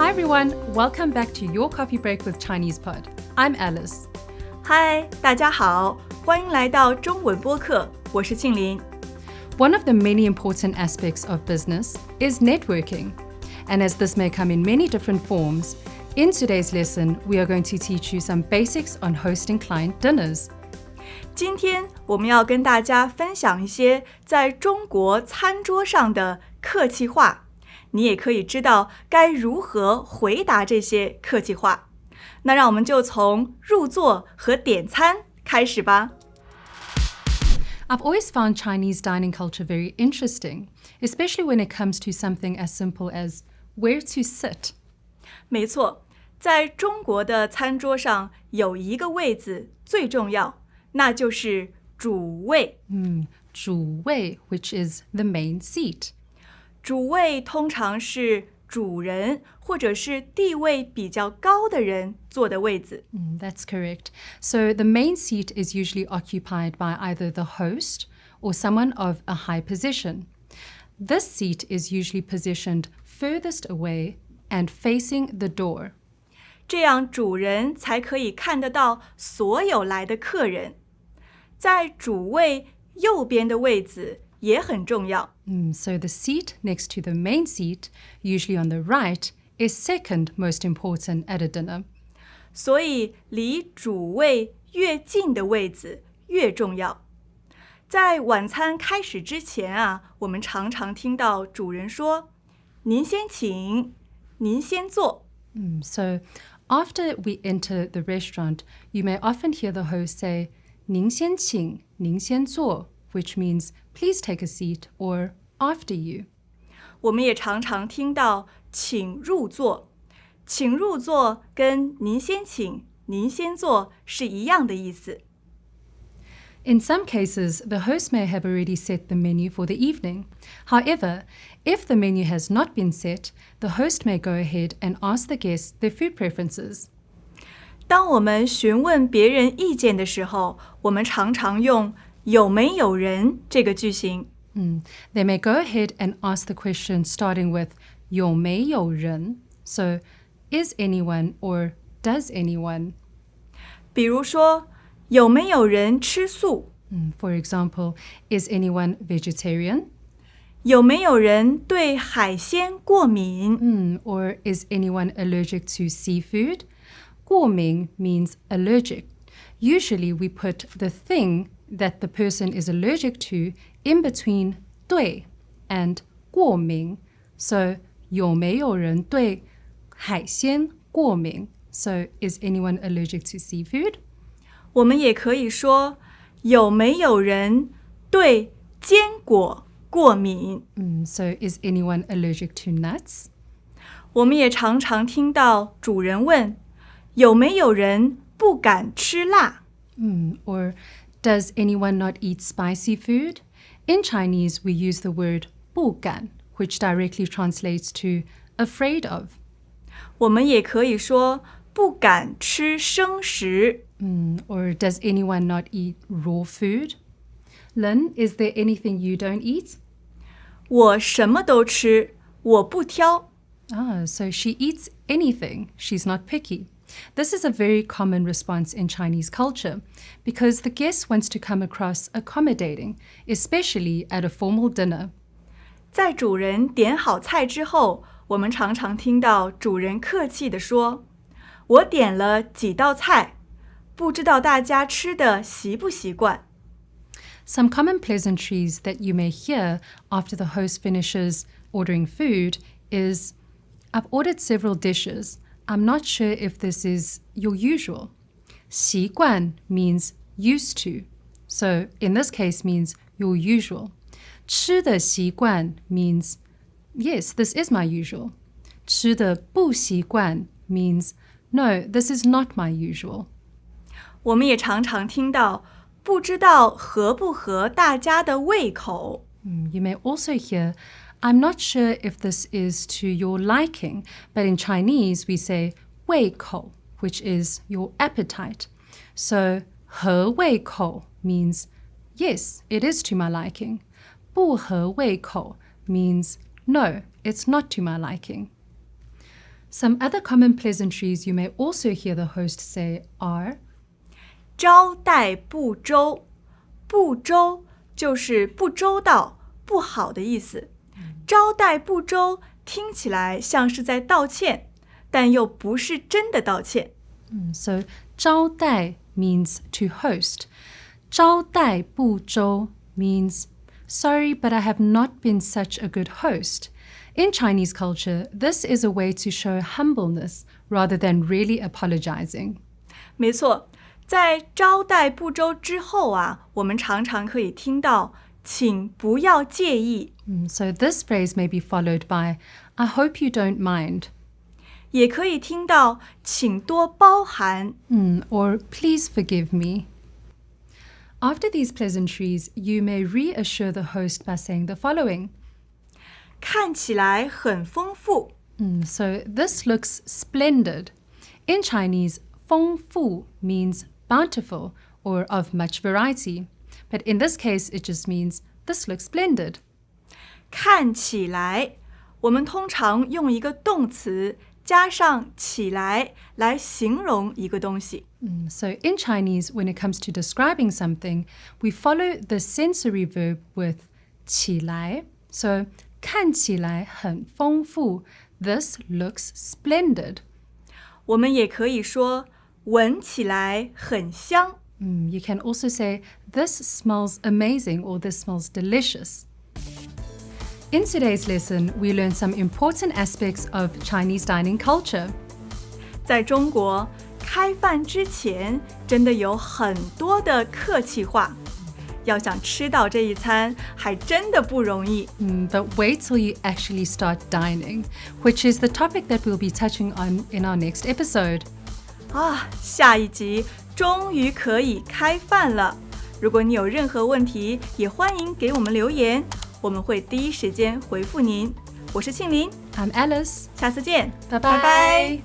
Hi everyone, welcome back to Your Coffee Break with Chinese Pod. I'm Alice. Hi, 大家好，欢迎来到中文播客，我是庆林。One of the many important aspects of business is networking. And as this may come in many different forms, in today's lesson, we are going to teach you some basics on hosting client dinners. 今天我们要跟大家分享一些在中国餐桌上的客气话，你也可以知道该如何回答这些客气话。那让我们就从入座和点餐开始吧。I've always found Chinese dining culture very interesting, especially when it comes to something as simple as where to sit. 没错，在中国的餐桌上有一个位子最重要，那就是主位。主位, which is the main seat. 主位通常是主人或者是地位比较高的人坐的位子。That's correct. So the main seat is usually occupied by either the host or someone of a high position. This seat is usually positioned furthest away and facing the door. 这样主人才可以看得到所有来的客人。在主位右边的位子也很重要。So the seat next to the main seat, usually on the right, is second most important at a dinner. 所以离主位越近的位子越重要。在晚餐开始之前啊，我们常常听到主人说：“您先请，您先坐。” So after we enter the restaurant, you may often hear the host say, 您先请，您先坐, which means please take a seat or after you. 我们也常常听到请入座，请入座跟您先请，您先坐是一样的意思。In some cases, the host may have already set the menu for the evening. However, if the menu has not been set, the host may go ahead and ask the guests their food preferences. 当我们询问别人意见的时候，我们常常用有没有人这个句型。They may go ahead and ask the question starting with 有没有人? So, is anyone or does anyone? 比如说，有没有人吃素？ For example, is anyone vegetarian? 有没有人对海鲜过敏？ Or is anyone allergic to seafood? 过敏 means allergic. Usually we put the thing that the person is allergic to in between 对 and 过敏. So, 有没有人对海鲜过敏? So, is anyone allergic to seafood? 我们也可以说，有没有人对坚果过敏？ So, is anyone allergic to nuts? 我们也常常听到主人问，有没有人不敢吃辣？ Or does anyone not eat spicy food? In Chinese, we use the word 不敢, which directly translates to afraid of. 我们也可以说不敢吃生食。Or does anyone not eat raw food? Lin, is there anything you don't eat? 我什么都吃，我不挑。So she eats anything. She's not picky. This is a very common response in Chinese culture because the guest wants to come across accommodating, especially at a formal dinner. 在主人点好菜之后，我们常常听到主人客气地说：“我点了几道菜，不知道大家吃的习不习惯。” Some common pleasantries that you may hear after the host finishes ordering food is, I've ordered several dishes. I'm not sure if this is your usual. 习惯 means used to. So in this case means your usual. 吃的习惯 means, yes, this is my usual. 吃的不习惯 means, no, this is not my usual. 我们也常常听到不知道合不合大家的胃口。You may also hear, I'm not sure if this is to your liking, but in Chinese we say 胃口, which is your appetite. So 合胃口 means, yes, it is to my liking. 不合胃口 means, no, it's not to my liking. Some other common pleasantries you may also hear the host say are 招待不周，不周就是不周到、不好的意思。招待不周听起来像是在道歉，但又不是真的道歉。So 招待 means to host. 招待不周 means sorry, but I have not been such a good host. In Chinese culture, this is a way to show humbleness rather than really apologizing. 没错，在招待不周之后啊，我们常常可以听到请不要介意。So this phrase may be followed by I hope you don't mind. 也可以听到请多包涵。Or please forgive me. After these pleasantries, you may reassure the host by saying the following. 看起来很丰富。So this looks splendid. In Chinese, 丰富 means bountiful or of much variety. But in this case, it just means this looks splendid. 看起来，我们通常用一个动词加上起来来形容一个东西。So in Chinese, when it comes to describing something, we follow the sensory verb with 起来. So 看起来很丰富. This looks splendid. 我们也可以说闻起来很香。You can also say, this smells amazing or this smells delicious. In today's lesson, we learn some important aspects of Chinese dining culture. 在中国，开饭之前真的有很多的客气话，要想吃到这一餐，还真的不容易。But wait till you actually start dining, which is the topic that we'll be touching on in our next episode. 下一集终于可以开饭了。如果你有任何问题，也欢迎给我们留言，我们会第一时间回复您。我是庆林， I'm Alice. 下次见， Bye-bye. 拜拜。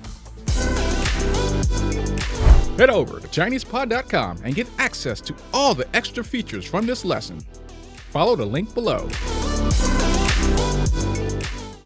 Head over to ChinesePod.com and get access to all the extra features from this lesson. Follow the link below.